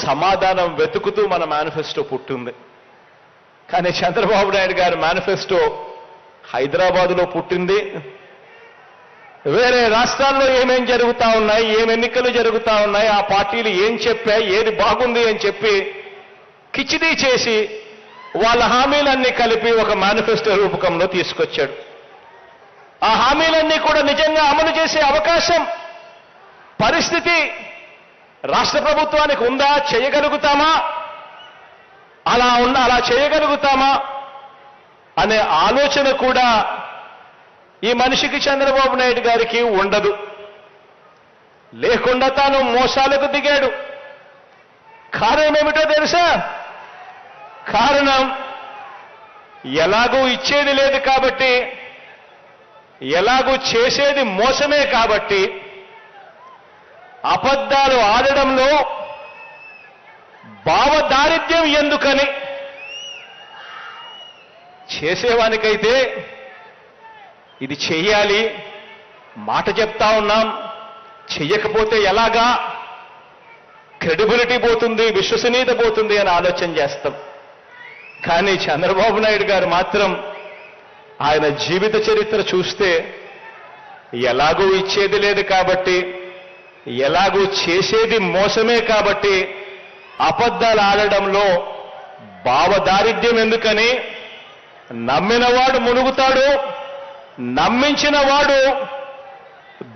సమాధానం వెతుకుతూ మన మేనిఫెస్టో పుట్టింది. కానీ చంద్రబాబు నాయుడు గారి మేనిఫెస్టో హైదరాబాదులో పుట్టింది. వేరే రాష్ట్రాల్లో ఏమేం జరుగుతా ఉన్నాయి, ఏం ఎన్నికలు జరుగుతా ఉన్నాయి, ఆ పార్టీలు ఏం చెప్పాయి, ఏది బాగుంది అని చెప్పి కిచిడీ చేసి వాళ్ళ హామీలన్నీ కలిపి ఒక మేనిఫెస్టో రూపకంలో తీసుకొచ్చాడు. ఆ హామీలన్నీ కూడా నిజంగా అమలు చేసే అవకాశం, పరిస్థితి రాష్ట్ర ప్రభుత్వానికి ఉందా? చేయగలుగుతామా? అలా చేయగలుగుతామా అనే ఆలోచన కూడా ఈ మనిషికి, చంద్రబాబు నాయుడు గారికి ఉండదు. లేకుండా తాను మోసాలకు దిగాడు. కారణం ఏమిటో తెలుసా? కారణం ఎలాగూ ఇచ్చేది లేదు కాబట్టి, ఎలాగూ చేసేది మోసమే కాబట్టి, అబద్ధాలు ఆడడంలో భావదారిద్ర్యం ఎందుకని, చేసేవానికైతే ఇది చెయ్యాలి, మాట చెప్తా ఉన్నాం, చెయ్యకపోతే ఎలాగా, క్రెడిబిలిటీ పోతుంది, విశ్వసనీయత పోతుంది అని ఆలోచన చేస్తాం. కానీ చంద్రబాబు నాయుడు గారు మాత్రం ఆయన జీవిత చరిత్ర చూస్తే ఎలాగూ ఇచ్చేది లేదు కాబట్టి, ఎలాగూ చేసేది మోసమే కాబట్టి, అబద్ధాలు ఆడడంలో భావదారిద్ర్యం ఎందుకని, నమ్మినవాడు మునుగుతాడు, నమ్మించిన వాడు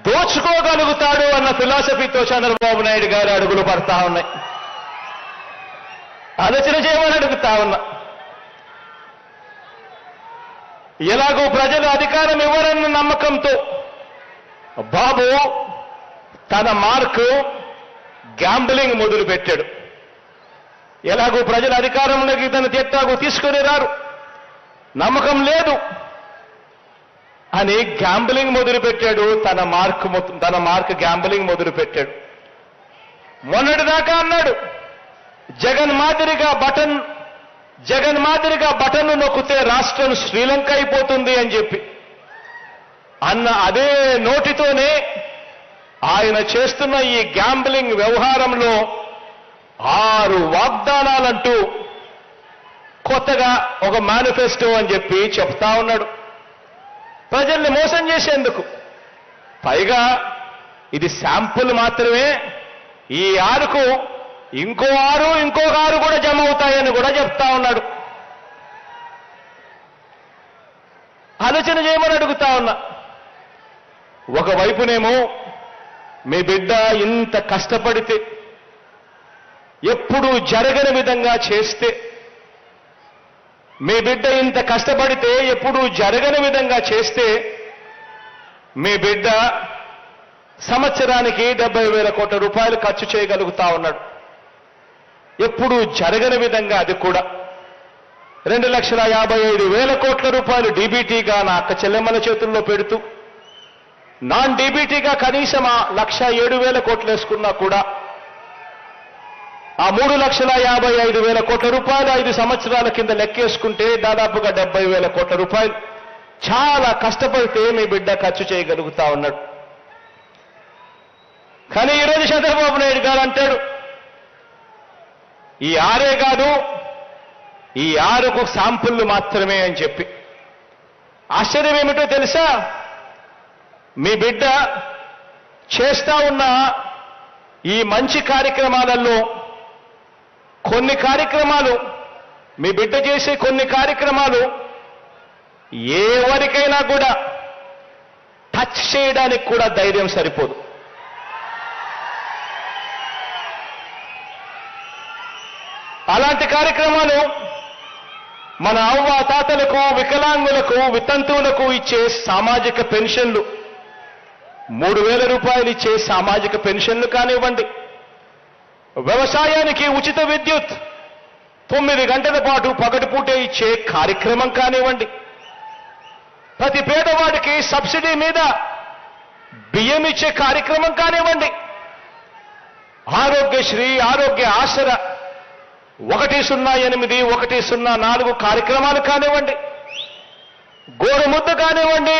దోచుకోగలుగుతాడు అన్న ఫిలాసఫీతో చంద్రబాబు నాయుడు గారు అడుగులు పడతా ఉన్నాయి. ఆలోచన చేయమని అడుగుతా ఉన్నా. ఎలాగో ప్రజలు అధికారం ఇవ్వరన్న నమ్మకంతో బాబు తన మార్కు గ్యాంబ్లింగ్ మొదలుపెట్టాడు. ఎలాగో ప్రజల అధికారంలోకి తన తీర్థాగు తీసుకొని రారు, నమ్మకం లేదు అని గ్యాంబ్లింగ్ మొదలుపెట్టాడు. తన మార్క్ గ్యాంబ్లింగ్ మొదలుపెట్టాడు. మొన్నటిదాకా అన్నాడు జగన్ మాదిరిగా బటన్ నొక్కితే రాష్ట్రం శ్రీలంక అయిపోతుంది అని చెప్పి అన్న అదే నోటితోనే ఆయన చేస్తున్న ఈ గ్యాంబ్లింగ్ వ్యవహారంలో 6 వాగ్దానాలంటూ కొత్తగా ఒక మేనిఫెస్టో అని చెప్పి చెప్తా ఉన్నాడు, ప్రజల్ని మోసం చేసేందుకు. పైగా ఇది శాంపుల్ మాత్రమే, ఈ 6కు ఇంకో 6 కూడా జమ అవుతాయని కూడా చెప్తా ఉన్నాడు. ఆలోచన చేయమని అడుగుతా ఉన్నా. ఒకవైపునేమో మీ బిడ్డ ఇంత కష్టపడితే, ఎప్పుడూ జరగని విధంగా చేస్తే, మీ బిడ్డ ఇంత కష్టపడితే ఎప్పుడూ జరగని విధంగా చేస్తే, మీ బిడ్డ సంవత్సరానికి 70,000 కోట్ల రూపాయలు ఖర్చు చేయగలుగుతా ఉన్నాడు. ఎప్పుడూ జరగని విధంగా అది కూడా 2,55,000 కోట్ల రూపాయలు డీబీటీగా నా అక్క చెల్లెమ్మల చేతుల్లో పెడుతూ, నాన్ డీబీటీగా కనీసం 1,07,000 కోట్లు వేసుకున్నా కూడా ఆ 3,55,000 కోట్ల రూపాయలు 5 సంవత్సరాల కింద లెక్కేసుకుంటే దాదాపుగా 70,000 కోట్ల రూపాయలు చాలా కష్టపడితే మీ బిడ్డ ఖర్చు చేయగలుగుతా ఉన్నాడు. కానీ ఈరోజు చంద్రబాబు నాయుడు గారు అంటాడు ఈ 6 కాదు, ఈ 6కు శాంపుల్ మాత్రమే అని చెప్పి. ఆశ్చర్యం ఏమిటో తెలుసా? మీ బిడ్డ చేస్తా ఉన్న ఈ మంచి కార్యక్రమాలలో కొన్ని కార్యక్రమాలు, మీ బిడ్డ చేసే కొన్ని కార్యక్రమాలు ఎవరికైనా కూడా టచ్ చేయడానికి కూడా ధైర్యం సరిపోదు. అలాంటి కార్యక్రమాలు మన అవ్వ తాతలకు, వికలాంగులకు, వితంతువులకు ఇచ్చే సామాజిక పెన్షన్లు, 3,000 రూపాయలు ఇచ్చే సామాజిక పెన్షన్లు కానివ్వండి, వ్యవసాయానికి ఉచిత విద్యుత్ 9 గంటల పాటు పగటిపూటే ఇచ్చే కార్యక్రమం కానివ్వండి, ప్రతి పేదవాడికి సబ్సిడీ మీద బియ్యం ఇచ్చే కార్యక్రమం కానివ్వండి, ఆరోగ్యశ్రీ, ఆరోగ్య ఆసరా 108, 104 కార్యక్రమాలు కానివ్వండి, గోరుముద్ద కానివ్వండి,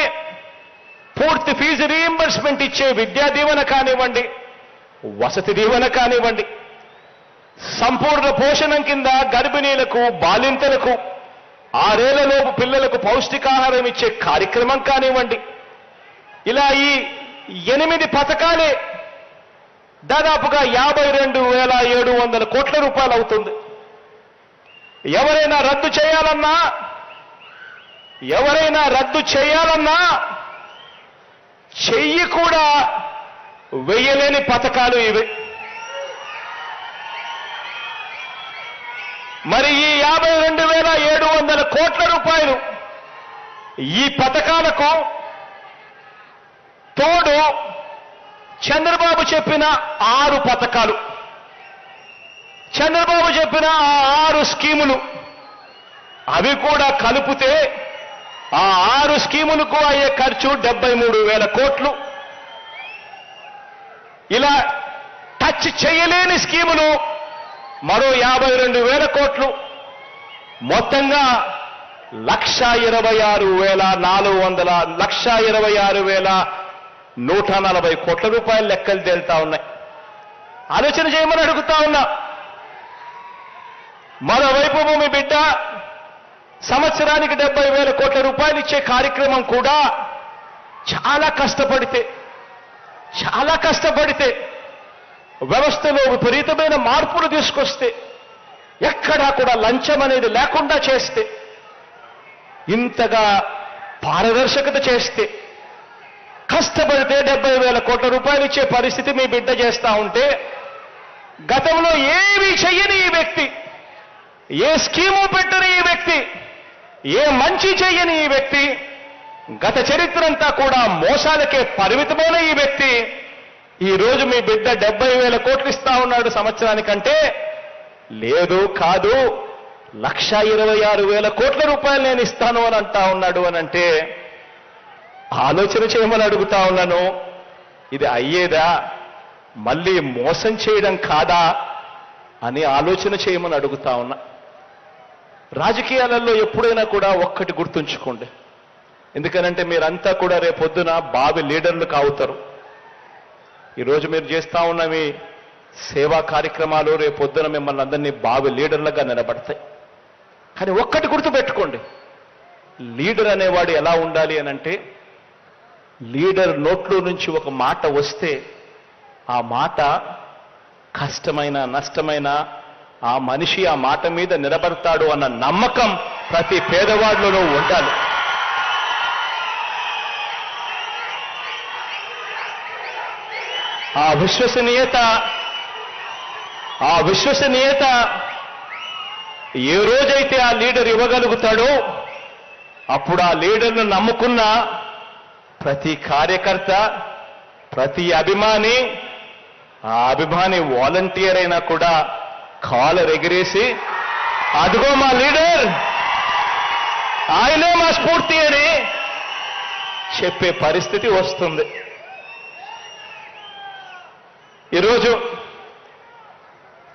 పూర్తి ఫీజు రీయింబర్స్మెంట్ ఇచ్చే విద్యా దీవెన కానివ్వండి, వసతి దీవెన కానివ్వండి, సంపూర్ణ పోషణం కింద గర్భిణీలకు, బాలింతలకు, 6 ఏళ్లలోపు పిల్లలకు పౌష్టికాహారం ఇచ్చే కార్యక్రమం కానివ్వండి, ఇలా ఈ 8 పథకాలే దాదాపుగా 52,700 కోట్ల రూపాయలు అవుతుంది. ఎవరైనా రద్దు చేయాలన్నా చెయ్యి కూడా వెయ్యలేని పథకాలు ఇవి. మరి ఈ 52,700 కోట్ల రూపాయలు ఈ పథకాలకు తోడు చంద్రబాబు చెప్పిన 6 పథకాలు, చంద్రబాబు చెప్పిన 6 స్కీములు, అవి కూడా కలిపితే ఆ 6 స్కీములకు అయ్యే ఖర్చు 73,000 కోట్లు. ఇలా టచ్ చేయలేని స్కీములు మరో 52,000 కోట్లు. మొత్తంగా 1,26,140 కోట్ల రూపాయల లెక్కలు తేలుతా ఉన్నాయి. ఆలోచన చేయమని అడుగుతా ఉన్నా. మరోవైపు మీ బిడ్డ సంవత్సరానికి 70,000 కోట్ల రూపాయలు ఇచ్చే కార్యక్రమం కూడా చాలా కష్టపడితే వ్యవస్థలో విపరీతమైన మార్పులు తీసుకొస్తే, ఎక్కడా కూడా లంచం అనేది లేకుండా చేస్తే, ఇంతగా పారదర్శకత చేస్తే, కష్టపడితే 70,000 కోట్ల రూపాయలు ఇచ్చే పరిస్థితి మీ బిడ్డ చేస్తా ఉంటే, గతంలో ఏమీ చెయ్యని ఈ వ్యక్తి, ఏ స్కీము పెట్టని ఈ వ్యక్తి, ఏ మంచి చెయ్యని ఈ వ్యక్తి, గత చరిత్ర అంతా కూడా మోసాలకే పరిమితమైన ఈ వ్యక్తి ఈ రోజు మీ బిడ్డ 70,000 కోట్లు ఇస్తా ఉన్నాడు సంవత్సరానికంటే, లేదు కాదు 1,26,000 కోట్ల రూపాయలు నేను ఇస్తాను అని అంటా ఉన్నాడు అని అంటే, ఆలోచన చేయమని అడుగుతా ఉన్నాను. ఇది అయ్యేదా? మళ్ళీ మోసం చేయడం కాదా అని ఆలోచన చేయమని అడుగుతా ఉన్నా. రాజకీయాలలో ఎప్పుడైనా కూడా ఒక్కటి గుర్తుంచుకోండి. ఎందుకనంటే మీరంతా కూడా రేపొద్దున బావి లీడర్లు కావుతారు. ఈరోజు మీరు చేస్తా ఉన్న మీ సేవా కార్యక్రమాలు రేపొద్దున మిమ్మల్ని అందరినీ బావి లీడర్లుగా నిలబడతాయి. కానీ ఒక్కటి గుర్తుపెట్టుకోండి, లీడర్ అనేవాడు ఎలా ఉండాలి అనంటే, లీడర్ నోట్లో నుంచి ఒక మాట వస్తే ఆ మాట కష్టమైన నష్టమైన ఆ మనిషి ఆ మాట మీద నిలబడతాడు అన్న నమ్మకం ప్రతి పేదవాడిలోనూ ఉండాలి. ఆ విశ్వసనీయత ఏ రోజైతే ఆ లీడర్ ఇవ్వగలుగుతాడో అప్పుడు ఆ లీడర్ను నమ్ముకున్న ప్రతి కార్యకర్త, ప్రతి అభిమాని, ఆ అభిమాని వాలంటీర్ అయినా కూడా కాలర్ ఎగిరేసి అదిగో మా లీడర్, ఆయనే మా స్ఫూర్తి అని చెప్పే పరిస్థితి వస్తుంది. ఈరోజు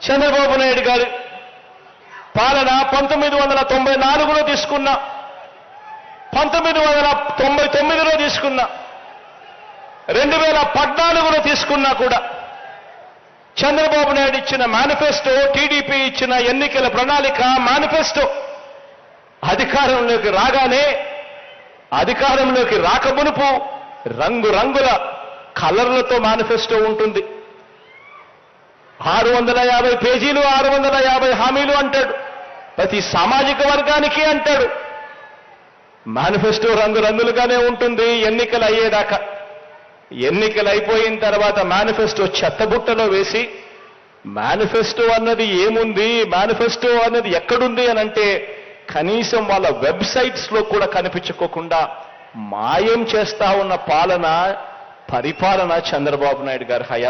చంద్రబాబు నాయుడు గారి పాలన 1994లో తీసుకున్నా, 1999లో తీసుకున్నా, 2014లో తీసుకున్నా కూడా చంద్రబాబు నాయుడు ఇచ్చిన మేనిఫెస్టో, టీడీపీ ఇచ్చిన ఎన్నికల ప్రణాళిక మేనిఫెస్టో అధికారంలోకి రాగానే, అధికారంలోకి రాకమునుపు రంగురంగుల కలర్లతో మేనిఫెస్టో ఉంటుంది. 650 పేజీలు, 650 హామీలు అంటాడు. ప్రతి సామాజిక వర్గానికి అంటాడు. మేనిఫెస్టో రంగురంగులుగానే ఉంటుంది ఎన్నికలు అయ్యేదాకా. ఎన్నికలు అయిపోయిన తర్వాత మేనిఫెస్టో చెత్తబుట్టలో వేసి, మేనిఫెస్టో అన్నది ఏముంది, మేనిఫెస్టో అన్నది ఎక్కడుంది అని అంటే కనీసం వాళ్ళ వెబ్సైట్స్ లో కూడా కనిపించుకోకుండా మాయం చేస్తా ఉన్న పరిపాలన చంద్రబాబు నాయుడు గారి హయాం.